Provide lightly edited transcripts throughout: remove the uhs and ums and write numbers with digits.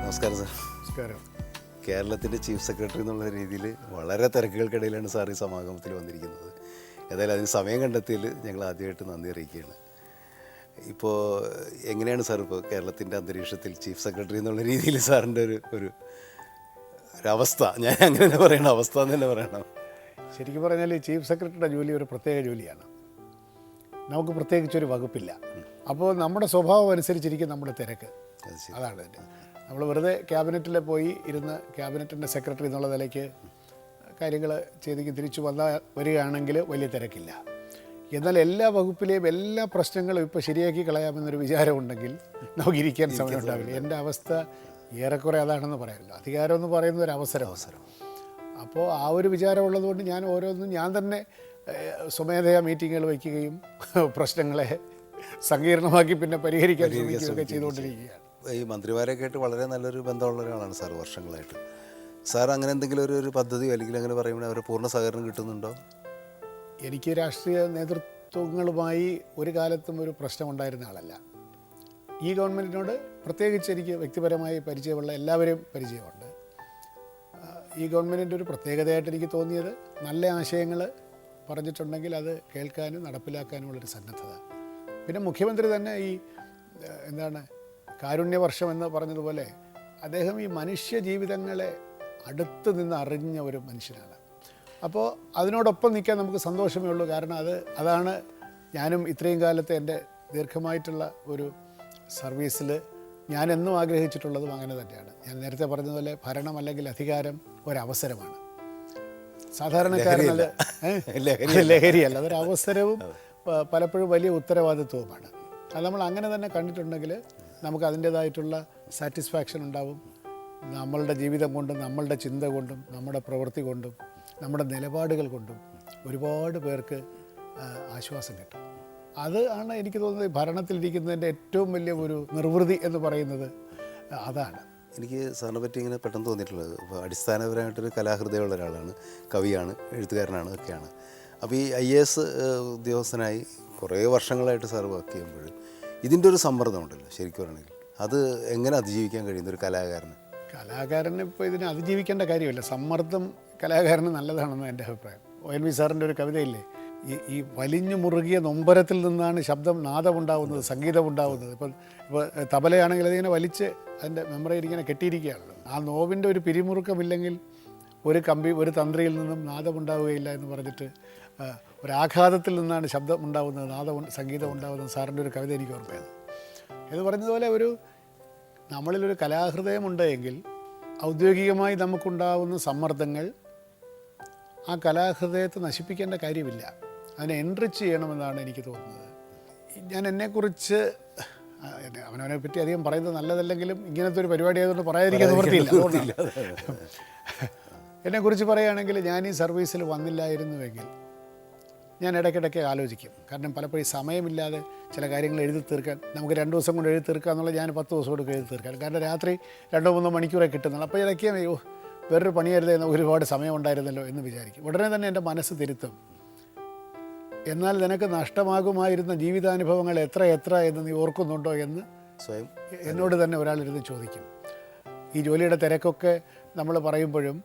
നമസ്കാരം സാർ. നമസ്കാരം. കേരളത്തിൻ്റെ ചീഫ് സെക്രട്ടറി എന്നുള്ള രീതിയിൽ വളരെ തിരക്കുകൾക്കിടയിലാണ് സാർ ഈ സമാഗമത്തിൽ വന്നിരിക്കുന്നത്. ഏതായാലും അതിന് സമയം കണ്ടെത്തിയതിൽ ഞങ്ങൾ ആദ്യമായിട്ട് നന്ദി അറിയിക്കുകയാണ്. ഇപ്പോൾ എങ്ങനെയാണ് സാർ ഇപ്പോൾ കേരളത്തിൻ്റെ അന്തരീക്ഷത്തിൽ ചീഫ് സെക്രട്ടറി എന്നുള്ള രീതിയിൽ സാറിൻ്റെ ഒരു അവസ്ഥ, ഞാൻ അങ്ങനെ തന്നെ പറയണം, അവസ്ഥ എന്ന് തന്നെ പറയണം. ശരിക്കും പറഞ്ഞാൽ ഈ ചീഫ് സെക്രട്ടറിയുടെ ജോലി ഒരു പ്രത്യേക ജോലിയാണ്. നമുക്ക് പ്രത്യേകിച്ചൊരു വകുപ്പില്ല. അപ്പോൾ നമ്മുടെ സ്വഭാവം അനുസരിച്ചിരിക്കും നമ്മുടെ തിരക്ക്. അതാണ് എൻ്റെ. നമ്മൾ വെറുതെ ക്യാബിനറ്റിൽ പോയി ഇരുന്ന് ക്യാബിനറ്റിൻ്റെ സെക്രട്ടറി എന്നുള്ള നിലയ്ക്ക് കാര്യങ്ങൾ ചെയ്തെങ്കിൽ തിരിച്ചു വരികയാണെങ്കിൽ വലിയ തിരക്കില്ല. എന്നാൽ എല്ലാ വകുപ്പിലെയും എല്ലാ പ്രശ്നങ്ങളും ഇപ്പോൾ ശരിയാക്കി കളയാമെന്നൊരു വിചാരമുണ്ടെങ്കിൽ നമുക്ക് ഇരിക്കാൻ സമയം ഉണ്ടാവില്ല. എൻ്റെ അവസ്ഥ ഏറെക്കുറെ അതാണെന്ന് പറയാമല്ലോ. അധികാരം എന്ന് പറയുന്ന ഒരു അവസരം. അപ്പോൾ ആ ഒരു വിചാരമുള്ളതുകൊണ്ട് ഞാൻ ഓരോന്നും ഞാൻ തന്നെ സ്വമേധയാ മീറ്റിങ്ങുകൾ വയ്ക്കുകയും പ്രശ്നങ്ങളെ സങ്കീർണമാക്കി പിന്നെ പരിഹരിക്കാൻ ശ്രമിക്കുകയൊക്കെ ചെയ്തുകൊണ്ടിരിക്കുകയാണ്. ഈ മന്ത്രിമാരെയൊക്കെ ആയിട്ട് വളരെ നല്ലൊരു ബന്ധമുള്ള ഒരാളാണ് സാർ വർഷങ്ങളായിട്ട്. സാർ അങ്ങനെ എന്തെങ്കിലും ഒരു പദ്ധതിയോ അല്ലെങ്കിൽ അങ്ങനെ പറയുമ്പോൾ അവരെ പൂർണ്ണ സഹകരണം കിട്ടുന്നുണ്ടോ? എനിക്ക് രാഷ്ട്രീയ നേതൃത്വങ്ങളുമായി ഒരു കാലത്തും ഒരു പ്രശ്നമുണ്ടായിരുന്ന ആളല്ല. ഈ ഗവൺമെൻറ്റിനോട് പ്രത്യേകിച്ച് എനിക്ക് വ്യക്തിപരമായി പരിചയമുള്ള എല്ലാവരെയും പരിചയമുണ്ട്. ഈ ഗവൺമെൻറ്റിൻ്റെ ഒരു പ്രത്യേകതയായിട്ട് എനിക്ക് തോന്നിയത് നല്ല ആശയങ്ങൾ പറഞ്ഞിട്ടുണ്ടെങ്കിൽ അത് കേൾക്കാനും നടപ്പിലാക്കാനുമുള്ളൊരു സന്നദ്ധത. പിന്നെ മുഖ്യമന്ത്രി തന്നെ ഈ കാരുണ്യവർഷം എന്ന് പറഞ്ഞതുപോലെ അദ്ദേഹം ഈ മനുഷ്യ ജീവിതങ്ങളെ അടുത്ത് നിന്ന് അറിഞ്ഞ ഒരു മനുഷ്യനാണ്. അപ്പോൾ അതിനോടൊപ്പം നിൽക്കാൻ നമുക്ക് സന്തോഷമേ ഉള്ളൂ. കാരണം അതാണ് ഞാനും ഇത്രയും കാലത്തെ എൻ്റെ ദീർഘമായിട്ടുള്ള ഒരു സർവീസിൽ ഞാൻ എന്നും ആഗ്രഹിച്ചിട്ടുള്ളതും അങ്ങനെ തന്നെയാണ്. ഞാൻ നേരത്തെ പറഞ്ഞതുപോലെ ഭരണം അല്ലെങ്കിൽ അധികാരം ഒരവസരമാണ്. സാധാരണക്കാരനത് ലഹരിയല്ല, അതൊരവസരവും പലപ്പോഴും വലിയ ഉത്തരവാദിത്വവുമാണ്. അത് നമ്മൾ അങ്ങനെ തന്നെ കണ്ടിട്ടുണ്ടെങ്കിൽ നമുക്ക് അതിൻ്റേതായിട്ടുള്ള സാറ്റിസ്ഫാക്ഷൻ ഉണ്ടാവും. നമ്മളുടെ ജീവിതം കൊണ്ടും നമ്മളുടെ ചിന്ത കൊണ്ടും നമ്മുടെ പ്രവൃത്തി കൊണ്ടും നമ്മുടെ നിലപാടുകൾ കൊണ്ടും ഒരുപാട് പേർക്ക് ആശ്വാസം കിട്ടും. അത് ആണ് എനിക്ക് തോന്നുന്നത് ഭരണത്തിലിരിക്കുന്നതിൻ്റെ ഏറ്റവും വലിയ ഒരു നിർവൃതി എന്ന് പറയുന്നത് അതാണ്. എനിക്ക് സാറിനെ പറ്റി ഇങ്ങനെ പെട്ടെന്ന് തോന്നിയിട്ടുള്ളത്, ഇപ്പോൾ അടിസ്ഥാനപരമായിട്ടൊരു കലാഹൃദയമുള്ള ഒരാളാണ്, കവിയാണ്, എഴുത്തുകാരനാണ്, ഒക്കെയാണ്. അപ്പോൾ ഈ IAS ഉദ്യോഗസ്ഥനായി കുറേ വർഷങ്ങളായിട്ട് സാർ വർക്ക് ചെയ്യുമ്പോൾ ഇതിൻ്റെ ഒരു സമ്മർദ്ദം ഉണ്ടല്ലോ ശരിക്കും പറയണമെങ്കിൽ, അത് എങ്ങനെ അതിജീവിക്കാൻ കഴിയുന്ന ഒരു കലാകാരന് ഇപ്പോൾ ഇതിനെ അതിജീവിക്കേണ്ട കാര്യമില്ല. സമ്മർദ്ദം കലാകാരന് നല്ലതാണെന്ന് എൻ്റെ അഭിപ്രായം. ONV സാറിൻ്റെ ഒരു കവിതയില്ലേ, ഈ വലിഞ്ഞു മുറുകിയ നൊമ്പരത്തിൽ നിന്നാണ് നാദമുണ്ടാവുന്നത്, സംഗീതമുണ്ടാവുന്നത്. ഇപ്പോൾ തബലയാണെങ്കിൽ അതിങ്ങനെ വലിച്ച് അതിൻ്റെ മെമ്മറിയിൽ ഇങ്ങനെ കെട്ടിയിരിക്കുകയാണല്ലോ. ആ നോവിൻ്റെ ഒരു പിരിമുറുക്കമില്ലെങ്കിൽ ഒരു തന്ത്രിയിൽ നിന്നും നാദമുണ്ടാവുകയില്ല എന്ന് പറഞ്ഞിട്ട് ഒരാഘാതത്തിൽ നിന്നാണ് ശബ്ദം ഉണ്ടാവുന്നത്, സംഗീതം ഉണ്ടാവുന്നത്. സാറിൻ്റെ ഒരു കവിത എനിക്ക് ഓർമ്മയാണ്. എന്ന് പറഞ്ഞതുപോലെ നമ്മളിലൊരു കലാഹൃദയമുണ്ട് എങ്കിൽ ഔദ്യോഗികമായി നമുക്കുണ്ടാവുന്ന സമ്മർദ്ദങ്ങൾ ആ കലാഹൃദയത്തെ നശിപ്പിക്കേണ്ട കാര്യമില്ല, അതിനെ എൻറിച്ച് ചെയ്യണമെന്നാണ് എനിക്ക് തോന്നുന്നത്. ഞാൻ എന്നെക്കുറിച്ച് അവനവനെ പറ്റി അധികം പറയുന്നത് നല്ലതല്ലെങ്കിലും ഇങ്ങനത്തെ ഒരു പരിപാടി ആയതുകൊണ്ട് പറയാതിരിക്കാൻ നിവൃത്തിയില്ല. എന്നെക്കുറിച്ച് പറയുകയാണെങ്കിൽ ഞാൻ ഈ സർവീസിൽ വന്നില്ലായിരുന്നുവെങ്കിൽ ഞാൻ ഇടയ്ക്കിടയ്ക്ക് ആലോചിക്കും. കാരണം പലപ്പോഴും സമയമില്ലാതെ ചില കാര്യങ്ങൾ എഴുതി തീർക്കാൻ നമുക്ക് 2 ദിവസം കൊണ്ട് എഴുതി തീർക്കുക എന്നുള്ളത് ഞാൻ 10 ദിവസം കൊണ്ട് എഴുതി തീർക്കാൻ. കാരണം രാത്രി 2-3 മണിക്കൂറേ കിട്ടുന്നുള്ളൂ. അപ്പോൾ ഇടയ്ക്ക് വേറൊരു പണിയായിരുന്നു, ഒരുപാട് സമയം ഉണ്ടായിരുന്നല്ലോ എന്ന് വിചാരിക്കും. ഉടനെ തന്നെ എൻ്റെ മനസ്സ് തിരുത്തും. എന്നാൽ നിനക്ക് നഷ്ടമാകുമായിരുന്ന ജീവിതാനുഭവങ്ങൾ എത്ര എന്ന് നീ ഓർക്കുന്നുണ്ടോ എന്ന് സ്വയം എന്നോട് തന്നെ ഒരാളിരുന്ന് ചോദിക്കും. ഈ ജോലിയുടെ തിരക്കൊക്കെ നമ്മൾ പറയുമ്പോഴും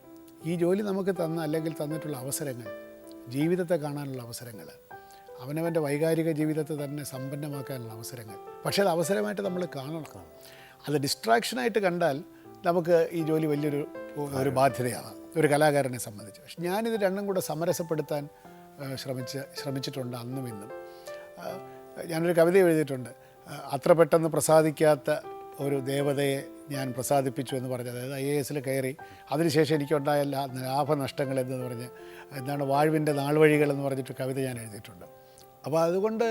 ഈ ജോലി നമുക്ക് അല്ലെങ്കിൽ തന്നിട്ടുള്ള അവസരങ്ങൾ, ജീവിതത്തെ കാണാനുള്ള അവസരങ്ങൾ, അവനവൻ്റെ വൈകാരിക ജീവിതത്തെ തന്നെ സമ്പന്നമാക്കാനുള്ള അവസരങ്ങൾ, പക്ഷേ അത് അവസരമായിട്ട് നമ്മൾ കാണണം. അത് ഡിസ്ട്രാക്ഷനായിട്ട് കണ്ടാൽ നമുക്ക് ഈ ജോലി വലിയൊരു ബാധ്യതയാണ് ഒരു കലാകാരനെ സംബന്ധിച്ച്. പക്ഷെ ഞാനിത് രണ്ടും കൂടെ സമരസപ്പെടുത്താൻ ശ്രമിച്ചിട്ടുണ്ട് അന്നും ഇന്നും. ഞാനൊരു കവിത എഴുതിയിട്ടുണ്ട്, അത്ര പെട്ടെന്ന് പ്രസാദിക്കാത്ത ഒരു ദേവതയെ ഞാൻ പ്രസാദിപ്പിച്ചു എന്ന് പറഞ്ഞത്. അതായത് IAS കയറി അതിനുശേഷം എനിക്കുണ്ടായ ലാഭനഷ്ടങ്ങൾ എന്ന് പറഞ്ഞ് വാഴ്വിൻ്റെ നാൾവഴികൾ എന്ന് പറഞ്ഞിട്ട് കവിത ഞാൻ എഴുതിയിട്ടുണ്ട്. അപ്പോൾ അതുകൊണ്ട്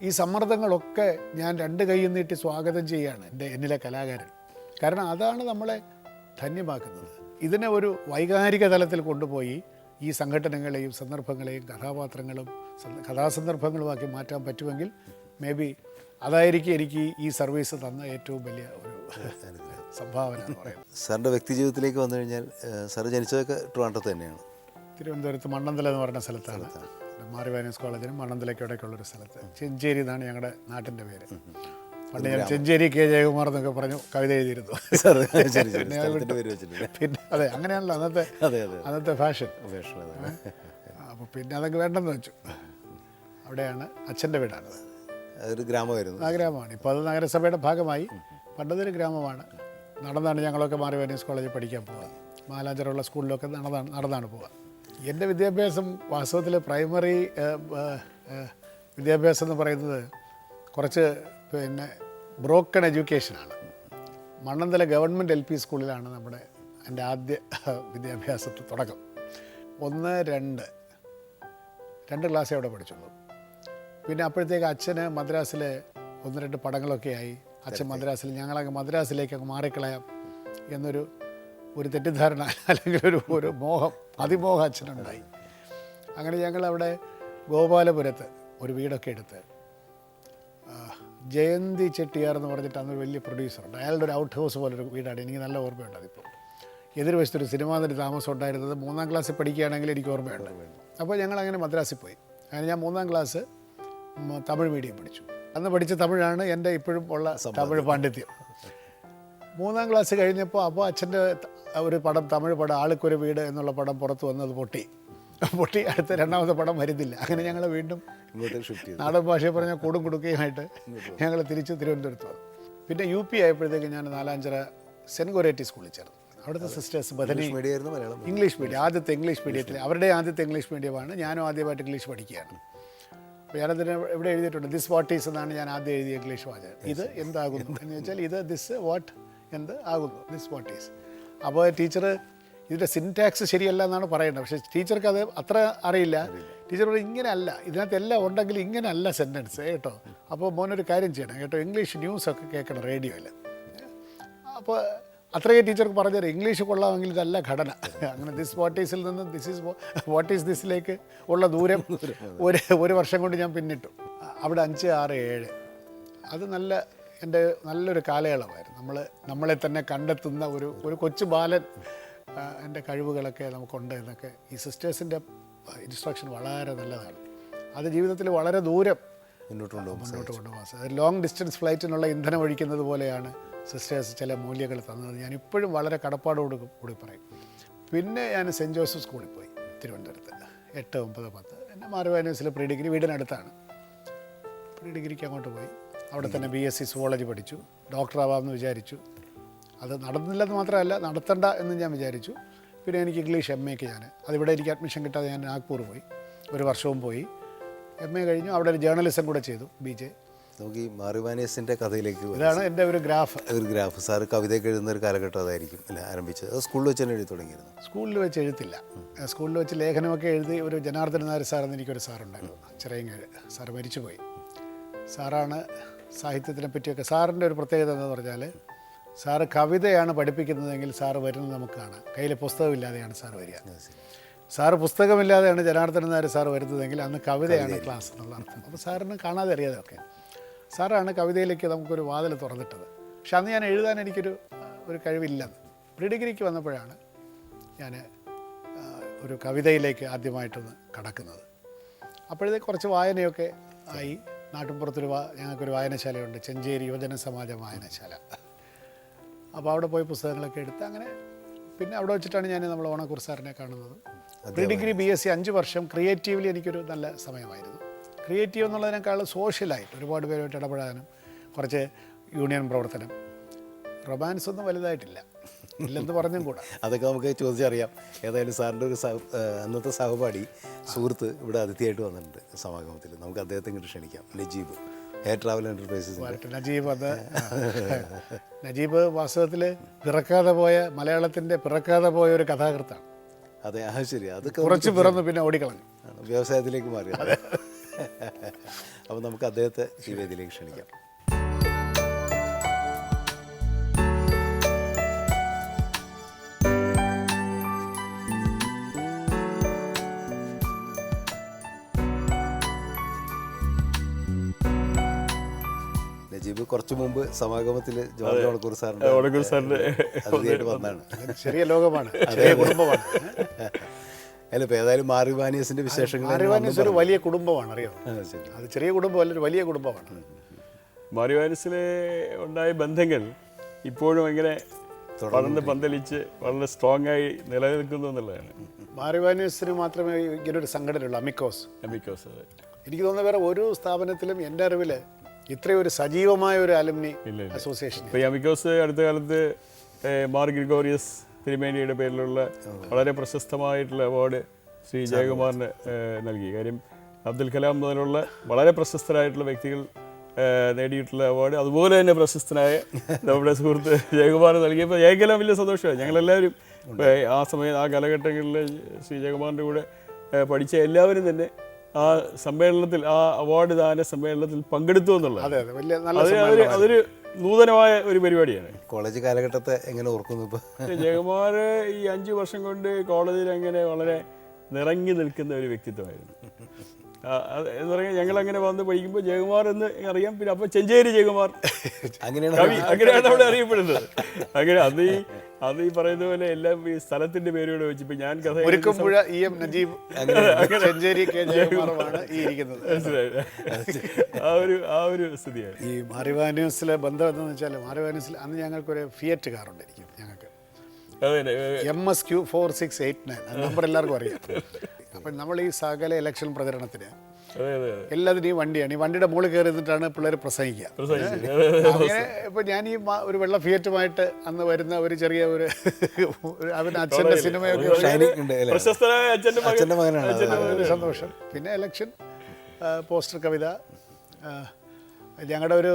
ഈ സമ്മർദ്ദങ്ങളൊക്കെ ഞാൻ 2 കൈയും നീട്ടി സ്വാഗതം ചെയ്യുകയാണ് എന്നിലെ കലാകാരൻ. കാരണം അതാണ് നമ്മളെ ധന്യമാക്കുന്നത്. ഇതിനെ ഒരു വൈകാരിക തലത്തിൽ കൊണ്ടുപോയി ഈ സംഘടനകളെയും സന്ദർഭങ്ങളെയും കഥാസന്ദർഭങ്ങളുമാക്കി മാറ്റാൻ പറ്റുമെങ്കിൽ അതായിരിക്കും എനിക്ക് ഈ സർവീസ് തന്ന ഏറ്റവും വലിയ ഒരു സംഭാവന എന്ന് പറയുന്നത്. സാറിൻ്റെ വ്യക്തി ജീവിതത്തിലേക്ക് വന്നു കഴിഞ്ഞാൽ സാർ ജനിച്ചതൊക്കെ ട്രിവാൻഡ്രത്ത് തന്നെയാണ്? തിരുവനന്തപുരത്ത് മണ്ണന്തല എന്ന് പറഞ്ഞ സ്ഥലത്താണ്. മാറി വാനേഴ്സ് കോളേജിനും മണ്ണന്തലയ്ക്ക് ഇടയ്ക്കുള്ളൊരു സ്ഥലത്ത്, ചെഞ്ചേരി എന്നാണ് ഞങ്ങളുടെ നാട്ടിൻ്റെ പേര്. പണ്ട് ഞാൻ ചെഞ്ചേരി കെ ജയകുമാർ എന്നൊക്കെ പറഞ്ഞു കവിത എഴുതിയിരുന്നു. സാർ ശരി ശരി സ്ഥലത്തിൻ്റെ പേര് വെച്ചിട്ടില്ല. പിന്നെ അതെ, അങ്ങനെയാണല്ലോ അതെ അതെ അന്നത്തെ ഫാഷൻ. വേഷം അതെ. അപ്പോൾ പിന്നെ അതൊക്കെ വേണ്ടെന്ന് വെച്ചു. അവിടെയാണ് അച്ഛൻ്റെ വീടാണത്. അതൊരു ഗ്രാമമായിരുന്നു. ആ ഗ്രാമമാണ്. ഇപ്പോൾ അത് നഗരസഭയുടെ ഭാഗമായി. പണ്ടതൊരു ഗ്രാമമാണ്. നടന്നാണ് ഞങ്ങളൊക്കെ മാറിവാനീസ് കോളേജിൽ പഠിക്കാൻ പോവുക. മാലാഞ്ചറുള്ള സ്കൂളിലൊക്കെ നടന്നാണ് പോവുക. എൻ്റെ വിദ്യാഭ്യാസം വാസ്തവത്തിൽ പ്രൈമറി വിദ്യാഭ്യാസം എന്ന് പറയുന്നത് കുറച്ച് പിന്നെ ബ്രോക്കൺ എഡ്യൂക്കേഷനാണ്. മണ്ണന്തല ഗവൺമെൻറ് LP സ്കൂളിലാണ് എൻ്റെ ആദ്യ വിദ്യാഭ്യാസത്തിൽ തുടക്കം. 1, 2 ക്ലാസ്സേ അവിടെ പഠിച്ചുള്ളൂ. പിന്നെ അപ്പോഴത്തേക്ക് അച്ഛന് മദ്രാസിൽ 1-2 പടങ്ങളൊക്കെ ആയി. അച്ഛൻ മദ്രാസിൽ, ഞങ്ങളങ്ങ് മദ്രാസിലേക്ക് അങ്ങ് മാറിക്കളയാം എന്നൊരു തെറ്റിദ്ധാരണ അല്ലെങ്കിൽ ഒരു മോഹം, അതിമോഹം അച്ഛനുണ്ടായി. അങ്ങനെ ഞങ്ങളവിടെ ഗോപാലപുരത്ത് ഒരു വീടൊക്കെ എടുത്ത്, ജയന്തി ചെട്ടിയാർ എന്ന് പറഞ്ഞിട്ട് അന്നൊരു വലിയ പ്രൊഡ്യൂസറുണ്ട്, അയാളുടെ ഒരു ഔട്ട് ഹൗസ് പോലൊരു വീടാണ്. എനിക്ക് നല്ല ഓർമ്മയുണ്ട്. അതിപ്പോൾ എതിർവശത്തൊരു സിനിമാ നടി താമസം ഉണ്ടായിരുന്നത്. 3ാം ക്ലാസ്സിൽ പഠിക്കുകയാണെങ്കിൽ എനിക്ക് ഓർമ്മയുണ്ട്. അപ്പോൾ ഞങ്ങളങ്ങനെ മദ്രാസിൽ പോയി. അങ്ങനെ ഞാൻ 3ാം ക്ലാസ് തമിഴ് മീഡിയം പഠിച്ചു. അന്ന് പഠിച്ച തമിഴാണ് എൻ്റെ ഇപ്പോഴും ഉള്ള തമിഴ് പാണ്ഡിത്യം. 3ാം ക്ലാസ് കഴിഞ്ഞപ്പോൾ അച്ഛൻ്റെ ഒരു പടം, തമിഴ് പടം, ആൾക്കൊരു വീട് എന്നുള്ള പടം പുറത്ത് വന്നത് പൊട്ടി. അടുത്ത 2ാമത്തെ പടം വരുന്നില്ല. അങ്ങനെ ഞങ്ങൾ വീണ്ടും നാടൻ ഭാഷയെ പറഞ്ഞാൽ കൂടും കുടുക്കയുമായിട്ട് ഞങ്ങൾ തിരിച്ച് തിരുവനന്തപുരത്ത് വന്നു. പിന്നെ UP ആയപ്പോഴത്തേക്ക് ഞാൻ നാലാഞ്ചിറ സെൻറ്റ് ഗോരേറ്റി സ്കൂളിൽ ചേർന്നു. അവിടുത്തെ സിസ്റ്റേഴ്സ് ബദനി ഇംഗ്ലീഷ് മീഡിയം, ആദ്യത്തെ ഇംഗ്ലീഷ് മീഡിയത്തിൽ, അവരുടെ ആദ്യത്തെ ഇംഗ്ലീഷ് മീഡിയമാണ്. ഞാനും ആദ്യമായിട്ട് ഇംഗ്ലീഷ് പഠിക്കുകയാണ്. അപ്പോൾ ഞാനതിന് ഇവിടെ എഴുതിയിട്ടുണ്ട്, ദിസ് വാട്ട് ഈസ് എന്നാണ് ഞാൻ ആദ്യം എഴുതിയ ഇംഗ്ലീഷ് വാചകം. ഇത് എന്താകുന്നു എന്ന് ചോദിച്ചാൽ ഇത് ദിസ് വാട്ട് എന്ത് ആകുന്നു, ദിസ് വാട്ട് ഈസ്. അപ്പോൾ ടീച്ചർ ഇതിൻ്റെ സിൻടാക്സ് ശരിയല്ല എന്നാണ് പറയുന്നത്. പക്ഷേ ടീച്ചർക്ക് അത് അത്ര അറിയില്ല. ടീച്ചർ പറയും ഇങ്ങനെ അല്ല, ഇതിനകത്ത് എല്ലാം ഉണ്ടെങ്കിൽ ഇങ്ങനെ അല്ല സെൻറ്റൻസ് കേട്ടോ. അപ്പോൾ മോനൊരു കാര്യം ചെയ്യണം കേട്ടോ, ഇംഗ്ലീഷ് ന്യൂസൊക്കെ കേൾക്കണം റേഡിയോയിൽ. അപ്പോൾ അത്രയും ടീച്ചർക്ക് പറഞ്ഞുതരാം, ഇംഗ്ലീഷ് കൊള്ളാമെങ്കിൽ ഇതല്ല ഘടന. അങ്ങനെ ദിസ് വാട്ട് ഈസിൽ നിന്ന് ദിസ് ഈസ് വാട്ട് ഈസ് ദിസിലേക്ക് ഉള്ള ദൂരം ഒരു വർഷം കൊണ്ട് ഞാൻ പിന്നിട്ടു. അവിടെ 5, 6, 7 അത് എൻ്റെ നല്ലൊരു കാലയളവായിരുന്നു. നമ്മളെ തന്നെ കണ്ടെത്തുന്ന ഒരു കൊച്ചു ബാലൻ. എൻ്റെ കഴിവുകളൊക്കെ നമുക്കുണ്ട് എന്നൊക്കെ ഈ സിസ്റ്റേഴ്സിൻ്റെ ഇൻസ്ട്രക്ഷൻ വളരെ നല്ലതാണ്. അത് ജീവിതത്തിൽ വളരെ ദൂരം മുന്നോട്ട് കൊണ്ടുപോകാൻ സാധിക്കും. ലോങ് ഡിസ്റ്റൻസ് ഫ്ലൈറ്റിനുള്ള ഇന്ധനം ഒഴിക്കുന്നത് പോലെയാണ് സിസ്റ്റേഴ്സ് ചില മൂല്യങ്ങൾ തന്നത്. ഞാൻ ഇപ്പോഴും വളരെ കടപ്പാടോടുകൂടി പറയും. പിന്നെ ഞാൻ സെൻറ്റ് ജോസഫ് സ്കൂളിൽ പോയി തിരുവനന്തപുരത്ത് 8, 9, 10. എന്നെ മാറിവാനീസിൽ പ്രീ ഡിഗ്രി വീടിനടുത്താണ്. പ്രീ ഡിഗ്രിക്ക് അങ്ങോട്ട് പോയി. അവിടെ തന്നെ BSc സുവോളജി പഠിച്ചു. ഡോക്ടറാവാമെന്ന് വിചാരിച്ചു. അത് നടന്നില്ലെന്ന് മാത്രമല്ല, നടത്തണ്ട എന്ന് ഞാൻ വിചാരിച്ചു. പിന്നെ എനിക്ക് ഇംഗ്ലീഷ് MAക്ക് അതിവിടെ എനിക്ക് അഡ്മിഷൻ കിട്ടാതെ ഞാൻ നാഗ്പൂർ പോയി. 1 വർഷവും പോയി. MA കഴിഞ്ഞു. അവിടെ ഒരു ജേർണലിസം കൂടെ ചെയ്തു, BJ. നമുക്ക് ഈ മാറിവാനീസിൻ്റെ കഥയിലേക്ക് ഇതാണ് എൻ്റെ ഒരു ഗ്രാഫ്. സാറ് കവിതയൊക്കെ എഴുതുന്ന ഒരു കാലഘട്ടം അതായിരിക്കും അല്ലേ ആരംഭിച്ചത്? അത് സ്കൂളിൽ വെച്ച് തന്നെ എഴുതി തുടങ്ങിയിരുന്നു? സ്കൂളിൽ വെച്ച് എഴുത്തില്ല. സ്കൂളിൽ വെച്ച് ലേഖനമൊക്കെ എഴുതി. ഒരു ജനാർദ്ദൻ നായർ സാറെന്ന് എനിക്കൊരു സാറുണ്ടായിരുന്നു, ചിറയങ്ങാട്. സാറ് മരിച്ചുപോയി. സാറാണ് സാഹിത്യത്തിനെ പറ്റിയൊക്കെ. സാറിൻ്റെ ഒരു പ്രത്യേകത എന്ന് പറഞ്ഞാൽ, സാറ് കവിതയാണ് പഠിപ്പിക്കുന്നതെങ്കിൽ സാറ് വരുന്നത് നമുക്ക് കാണാം. കയ്യിൽ പുസ്തകമില്ലാതെയാണ് സാറ് വരിക. സാറ് പുസ്തകമില്ലാതെയാണ് ജനാർദ്ദൻ നായർ സാറ് വരുന്നതെങ്കിൽ അന്ന് കവിതയാണ് ക്ലാസ് എന്നുള്ള അർത്ഥം. അപ്പോൾ സാറിന് കാണാതെ അറിയാതെയൊക്കെ സാറാണ് കവിതയിലേക്ക് നമുക്കൊരു വാതിൽ തുറന്നിട്ടത്. പക്ഷെ അന്ന് ഞാൻ എഴുതാൻ എനിക്കൊരു കഴിവില്ലെന്ന്. പ്രീ ഡിഗ്രിക്ക് വന്നപ്പോഴാണ് ഞാൻ ഒരു കവിതയിലേക്ക് ആദ്യമായിട്ടൊന്ന് കടക്കുന്നത്. അപ്പോഴത്തേക്ക് കുറച്ച് വായനയൊക്കെ ആയി. നാട്ടിൻപുറത്തൊരു ഞങ്ങൾക്കൊരു വായനശാലയുണ്ട്, ചെഞ്ചേരി യുവജന സമാജ വായനശാല. അപ്പോൾ അവിടെ പോയി പുസ്തകങ്ങളൊക്കെ എടുത്ത് അങ്ങനെ പിന്നെ അവിടെ വെച്ചിട്ടാണ് ഞാൻ നമ്മൾ ഓണക്കൂർ സാറിനെ കാണുന്നത്. പ്രീ ഡിഗ്രി BSc 5 വർഷം ക്രിയേറ്റീവ്ലി എനിക്കൊരു നല്ല സമയമായിരുന്നു. ക്രിയേറ്റീവ് എന്നുള്ളതിനേക്കാൾ സോഷ്യലായിട്ട് ഒരുപാട് പേരുമായിട്ട് ഇടപെടാനും, കുറച്ച് യൂണിയൻ പ്രവർത്തനം. റൊമാൻസ് ഒന്നും വലുതായിട്ടില്ല, ഇല്ലെന്ന് പറഞ്ഞും കൂടാ. അതൊക്കെ നമുക്ക് ചോദിച്ചറിയാം. ഏതായാലും സാറിൻ്റെ ഒരു അന്നത്തെ സഹപാഠി സുഹൃത്ത് ഇവിടെ അതിഥിയായിട്ട് വന്നിട്ടുണ്ട് സമാഗമത്തിൽ. നമുക്ക് അദ്ദേഹത്തെ ഇങ്ങോട്ട് ക്ഷണിക്കാം. Najeeb, air travel enterprises. Najeeb വാസ്തവത്തിൽ മലയാളത്തിൻ്റെ പിറക്കാതെ പോയ ഒരു കഥാകൃത്താണ്. അതെ, ശരി. അത് കുറച്ച് പിറന്ന് പിന്നെ ഓടിക്കളഞ്ഞു, വ്യവസായത്തിലേക്ക് മാറി. അപ്പോൾ നമുക്ക് അദ്ദേഹത്തെ ഈ വേദിയിലേക്ക് ക്ഷണിക്കാം. നജീബ് കുറച്ചു മുമ്പ് സമാഗമത്തിൽ ജോർജ് ഓണക്കൂർ സാറിൻ്റെ അതിഥിയായിട്ട് വന്നതാണ്. ചെറിയ ലോകമാണ്, ചെറിയ കുടുംബമാണ്. അല്ല, ഇപ്പോൾ ഏതായാലും മാറിവാനീസിൻ്റെ വിശേഷങ്ങൾ. മാറിവാനീസ് ഒരു വലിയ കുടുംബമാണ്, അറിയാം. അത് ചെറിയ കുടുംബമല്ല, ഒരു വലിയ കുടുംബമാണ്. മാരിവാനിസിൽ ഉണ്ടായ ബന്ധങ്ങൾ ഇപ്പോഴും എങ്ങനെ വളർന്ന് പന്തലിച്ച് വളരെ സ്ട്രോങ് ആയി നിലനിൽക്കുന്നു എന്നുള്ളതാണ്. മാരിവാനിയസിന് മാത്രമേ ഇങ്ങനൊരു സംഘടനയുള്ളൂ, അമിക്കോസ്. ബിക്കോസ് എനിക്ക് തോന്നുന്നു വേറെ ഒരു സ്ഥാപനത്തിലും എൻ്റെ അറിവിൽ ഇത്രയും ഒരു സജീവമായ ഒരു അലുമിനി അസോസിയേഷൻ. ഇപ്പോൾ ഈ അമിക്കോസ് അടുത്ത കാലത്ത് മാർ ഗ്രിഗോറിയസ് തിരുമേനിയുടെ പേരിലുള്ള വളരെ പ്രശസ്തമായിട്ടുള്ള അവാർഡ് ശ്രീ ജയകുമാറിന് നൽകി. കാര്യം അബ്ദുൽ കലാം മുതലുള്ള വളരെ പ്രശസ്തരായിട്ടുള്ള വ്യക്തികൾ നേടിയിട്ടുള്ള അവാർഡ് അതുപോലെ തന്നെ പ്രശസ്തനായ നമ്മുടെ സുഹൃത്ത് ജയകുമാർ നൽകിയപ്പോൾ ജയകലാം വലിയ സന്തോഷമായി. ഞങ്ങളെല്ലാവരും ആ സമയം ആ കാലഘട്ടങ്ങളിൽ ശ്രീ ജയകുമാറിൻ്റെ കൂടെ പഠിച്ച എല്ലാവരും തന്നെ ആ സമ്മേളനത്തിൽ, ആ അവാർഡ് ദാന സമ്മേളനത്തിൽ പങ്കെടുത്തു എന്നുള്ളത് അതൊരു നൂതനമായ ഒരു പരിപാടിയാണ്. കോളേജ് കാലഘട്ടത്തെ എങ്ങനെ ഓർക്കുന്നു ഇപ്പോൾ? ജയകുമാർ ഈ 5 വർഷം കൊണ്ട് കോളേജിൽ അങ്ങനെ വളരെ നിറങ്ങി നിൽക്കുന്ന ഒരു വ്യക്തിത്വമായിരുന്നു. എന്ന് പറഞ്ഞാൽ ഞങ്ങളങ്ങനെ വന്ന് പഠിക്കുമ്പോൾ ജയകുമാർ എന്ന് അറിയാം. പിന്നെ അപ്പോൾ ചെഞ്ചേരി ജയകുമാർ അങ്ങനെയാണ് അവിടെ അറിയപ്പെടുന്നത്. അങ്ങനെ അത് ഈ പറയുന്ന പോലെ എല്ലാം ഈ സ്ഥലത്തിന്റെ പേരോട് വെച്ച് ഇപ്പൊ ഞാൻ കഥ ആ ഒരു സ്ഥിതിയാണ്. ഈ മാരിവാനിയസിലെ ബന്ധം എന്താണെന്ന് വെച്ചാൽ, മാരിവാനിയസിൽ അന്ന് ഞങ്ങൾക്കൊരു ഫിയറ്റ് കാർ ഉണ്ടായിരിക്കും. ഞങ്ങൾക്ക് MSQ 4689 നമ്പർ എല്ലാവർക്കും അറിയാം. അപ്പം നമ്മൾ ഈ സകല ഇലക്ഷൻ പ്രചരണത്തിന് എല്ലാത്തിനും ഈ വണ്ടിയാണ്. ഈ വണ്ടിയുടെ മുകളിൽ കയറി നിന്നിട്ടാണ് പിള്ളേർ പ്രസംഗിക്കുക. അങ്ങനെ ഇപ്പം ഞാൻ ഈ ഒരു വെള്ള ഫിയറ്റുമായിട്ട് അന്ന് വരുന്ന ഒരു ചെറിയ ഒരു അവൻ്റെ അച്ഛൻ്റെ സിനിമയൊക്കെ സന്തോഷം. പിന്നെ ഇലക്ഷൻ പോസ്റ്റർ കവിത, ഞങ്ങളുടെ ഒരു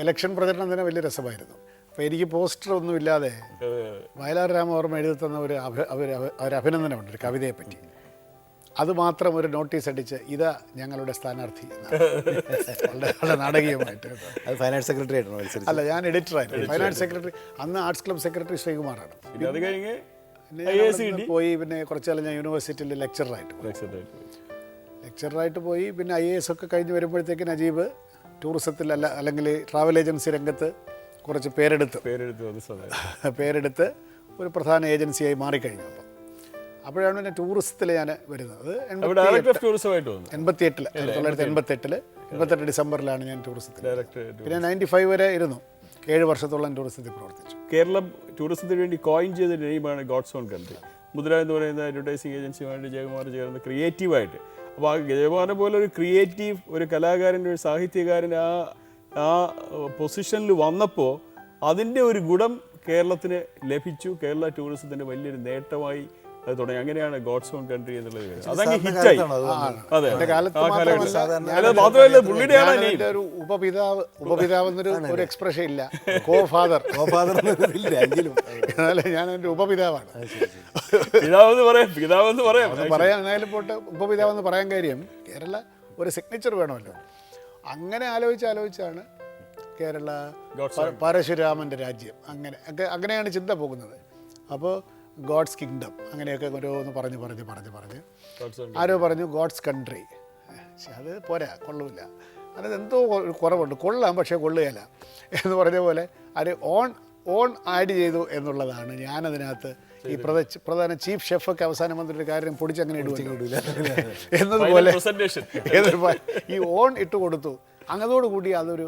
ഇലക്ഷൻ പ്രചരണം തന്നെ വലിയ രസമായിരുന്നു. അപ്പോൾ എനിക്ക് പോസ്റ്റർ ഒന്നും ഇല്ലാതെ വയലാർ രാമവർമ്മ എഴുതി തന്ന ഒരു അഭിനന്ദനമുണ്ട് ഒരു കവിതയെപ്പറ്റി. അത് മാത്രം ഒരു നോട്ടീസ് അടിച്ച് ഇതാ ഞങ്ങളുടെ സ്ഥാനാർത്ഥി വളരെ നാടകീയമായിട്ട്. അത് ഫൈനാൻസ് സെക്രട്ടറി ആയിട്ടാണ്? അല്ല, ഞാൻ എഡിറ്ററായിരുന്നു. ഫൈനാൻസ് സെക്രട്ടറി അന്ന് ആർട്സ് ക്ലബ് സെക്രട്ടറി ശ്രീകുമാറാണ്. പോയി പിന്നെ കുറച്ച് കാലം ഞാൻ യൂണിവേഴ്സിറ്റിയിൽ ലെക്ചറായിട്ട് പോയി. പിന്നെ IAS ഒക്കെ കഴിഞ്ഞ് വരുമ്പോഴത്തേക്ക് നജീബ് ടൂറിസത്തിൽ അല്ലെങ്കിൽ ട്രാവൽ ഏജൻസി രംഗത്ത് കുറച്ച് പേരെടുത്ത് ഒരു പ്രധാന ഏജൻസിയായി മാറിക്കഴിഞ്ഞു. അപ്പോഴാണ് പിന്നെ ടൂറിസത്തിൽ ഞാൻ വരുന്നത്. 1988 ഡിസംബറിലാണ് ഞാൻ ടൂറിസത്തിൽ. പിന്നെ 95 വരെ ഇരുന്നു. 7 വർഷത്തോളം ടൂറിസത്തിൽ പ്രവർത്തിച്ചു. കേരളം ടൂറിസത്തിന് വേണ്ടി കോയിൻ ചെയ്ത നെയിമാണ് ഗോഡ്സ് ഓൺ കൺട്രി. മുദ്ര എന്ന് പറയുന്ന അഡ്വർടൈസിംഗ് ഏജൻസിയുമായിട്ട് ജയകുമാർ ചേർന്ന് ക്രിയേറ്റീവായിട്ട്, അപ്പോൾ ആ ജയകുമാറിനെ പോലെ ഒരു ക്രിയേറ്റീവ് ഒരു കലാകാരൻ, ഒരു സാഹിത്യകാരൻ ആ പൊസിഷനിൽ വന്നപ്പോൾ അതിൻ്റെ ഒരു ഗുണം കേരളത്തിന് ലഭിച്ചു. കേരള ടൂറിസത്തിൻ്റെ വലിയൊരു നേട്ടമായി അത് തുടങ്ങി. അങ്ങനെയാണ് ഗോഡ്സ് ഓൺ കൺട്രി എന്നുള്ളത്. അതങ്ങ് ഹിറ്റായി. അതെ, മാത്രമല്ല പുള്ളിയുടെ ഒരു ഉപപിതാവ് എന്നൊരു എക്സ്പ്രഷൻ ഇല്ല. ഫാദർ ഞാൻ എൻ്റെ ഉപപിതാവാണ്. പിതാവെന്ന് പറയാൻ എന്നാലും പോട്ടെ, ഉപപിതാവെന്ന് പറയാൻ കാര്യം കേരള ഒരു സിഗ്നേച്ചർ വേണമല്ലോ. അങ്ങനെ ആലോചിച്ചാണ് കേരള പരശുരാമൻ്റെ രാജ്യം. അങ്ങനെയാണ് ചിന്ത പോകുന്നത്. അപ്പോൾ ഗോഡ്സ് കിങ്ഡം അങ്ങനെയൊക്കെ ഓരോന്ന് പറഞ്ഞ് ആരോ പറഞ്ഞു ഗോഡ്സ് കൺട്രി. പക്ഷെ അത് പോരാ, കൊള്ളൂല. അതെന്തോ കുറവുണ്ട്. കൊള്ളാം, പക്ഷേ കൊള്ളുകയില്ല എന്ന് പറഞ്ഞ പോലെ അത് ഓൺ ആഡ് ചെയ്തു എന്നുള്ളതാണ്. ഞാനതിനകത്ത് ഈ പ്രധാന ചീഫ് ഷെഫൊക്കെ അവസാനം വന്നിട്ടൊരു കാര്യം പൊടിച്ചങ്ങനെ ഇടില്ല എന്നതുപോലെ ഈ ഓൺ ഇട്ട് കൊടുത്തു. അങ്ങതോടുകൂടി അതൊരു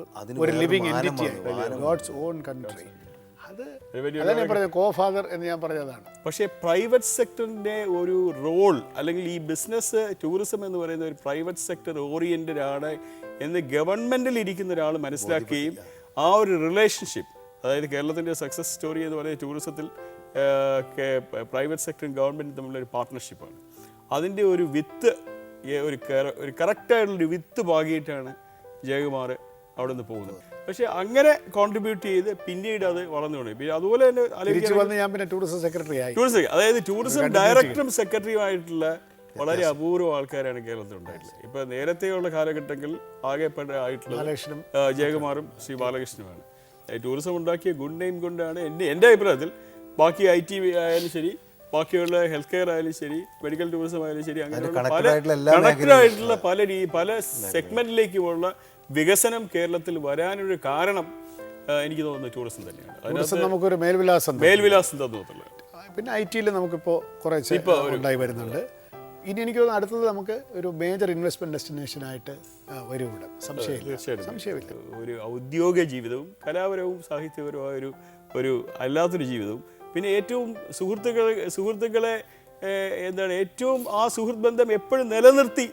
ലിവിങ് എൻറ്റിറ്റി ആയി. God's own country. അതാണ് ഞാൻ പറഞ്ഞത്, ഫാദർ എന്ന് ഞാൻ പറഞ്ഞതാണ്. പക്ഷേ പ്രൈവറ്റ് സെക്ടറിൻ്റെ ഒരു റോൾ, അല്ലെങ്കിൽ ഈ ബിസിനസ് ടൂറിസം എന്ന് പറയുന്ന ഒരു പ്രൈവറ്റ് സെക്ടർ ഓറിയൻറ്റഡ് ആണ് എന്ന് ഗവൺമെൻറ്റിൽ ഇരിക്കുന്ന ഒരാൾ മനസ്സിലാക്കുകയും ആ ഒരു റിലേഷൻഷിപ്പ്, അതായത് കേരളത്തിൻ്റെ സക്സസ് സ്റ്റോറി എന്ന് പറയുന്നത് ടൂറിസത്തിൽ പ്രൈവറ്റ് സെക്ടറും ഗവൺമെൻറ്റും തമ്മിലൊരു പാർട്ട്ണർഷിപ്പാണ്. അതിൻ്റെ ഒരു വിത്ത്, ഒരു കറക്റ്റായിട്ടുള്ളൊരു വിത്ത് പാകിയിട്ടാണ് ജയകുമാർ അവിടെ നിന്ന് പോകുന്നത്. പക്ഷെ അങ്ങനെ കോൺട്രിബ്യൂട്ട് ചെയ്ത് പിന്നീട് അത് വളർന്നു തുടങ്ങി. പിന്നെ അതുപോലെ തന്നെ ഞാൻ പിന്നെ ടൂറിസം സെക്രട്ടറി ആയി. അതായത് ടൂറിസം ഡയറക്ടറും സെക്രട്ടറിയുമായിട്ടുള്ള വളരെ അപൂർവ ആൾക്കാരാണ് കേരളത്തിൽ ഉണ്ടായിട്ടുള്ളത്. ഇപ്പൊ നേരത്തെയുള്ള കാലഘട്ടങ്ങളിൽ ആകെപ്പെട്ട ആയിട്ടുള്ള ജയകുമാറും ശ്രീ ബാലകൃഷ്ണനുമാണ്. ടൂറിസം ഉണ്ടാക്കിയ ഗുഡ് നെയിം കൊണ്ടാണ് എൻ്റെ അഭിപ്രായത്തിൽ ബാക്കി IT ആയാലും ശരി, ബാക്കിയുള്ള ഹെൽത്ത് കെയർ ആയാലും ശരി, മെഡിക്കൽ ടൂറിസം ആയാലും ശരി, അങ്ങനെ കണക്റ്റഡായിട്ടുള്ള പല സെഗ്മെന്റിലേക്കുമുള്ള വികസനം കേരളത്തിൽ വരാനൊരു കാരണം എനിക്ക് തോന്നുന്നത് ടൂറിസം തന്നെയാണ്. നമുക്കൊരു മേൽവിലാസം തന്നുള്ളത്. പിന്നെ IT നമുക്കിപ്പോൾ കുറച്ച് ഉണ്ടായി വരുന്നുണ്ട്. ഇനി എനിക്ക് തോന്നുന്നു അടുത്തത് നമുക്ക് ഒരു മേജർ ഇൻവെസ്റ്റ്മെൻറ്റ് ഡെസ്റ്റിനേഷനായിട്ട് വരും ഇവിടെ, സംശയമില്ല. ഒരു ഔദ്യോഗിക ജീവിതവും കലാപരവും സാഹിത്യപരമായ ഒരു അല്ലാത്തൊരു ജീവിതവും, പിന്നെ ഏറ്റവും സുഹൃത്തുക്കളെ എന്താണ് ഏറ്റവും ആ സുഹൃത്ത് ബന്ധം എപ്പോഴും നിലനിർത്തി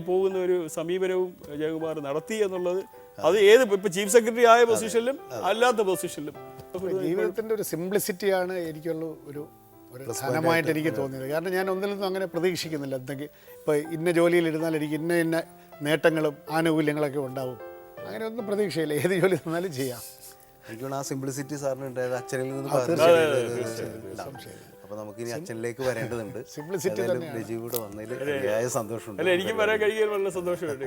പോകുന്ന ഒരു സമീപനവും ജയകുമാർ നടത്തി എന്നുള്ളത്, അത് ഇപ്പോൾ ചീഫ് സെക്രട്ടറി ആയ പൊസിഷനിലും അല്ലാത്ത പൊസിഷനിലും ജീവിതത്തിൻ്റെ ഒരു സിംപ്ലിസിറ്റിയാണ് എനിക്കുള്ള ഒരു ധനമായിട്ട് എനിക്ക് തോന്നിയത്. കാരണം ഞാൻ ഒന്നിൽ നിന്നും അങ്ങനെ പ്രതീക്ഷിക്കുന്നില്ല. എന്തെങ്കിലും ഇപ്പോൾ ഇന്ന ജോലിയിലിരുന്നാൽ എനിക്ക് ഇന്ന നേട്ടങ്ങളും ആനുകൂല്യങ്ങളൊക്കെ ഉണ്ടാവും, അങ്ങനെ ഒന്നും പ്രതീക്ഷയില്ല. ഏത് ജോലി തന്നാലും ചെയ്യാം. എനിക്കാണ് ആ സിംപ്ലിസിറ്റി സാറിന് ഉണ്ടായത് അച്ഛനിൽ നിന്ന്. അപ്പോൾ നമുക്കിനി അച്ഛനിലേക്ക് വരേണ്ടതുണ്ട്. സിംപ്ലിസിറ്റി നജീബ് ഇവിടെ വന്നതിൽ അതിയായ സന്തോഷമുണ്ട്. എനിക്കും വരാൻ കഴിയാൻ വളരെ സന്തോഷമുണ്ട്.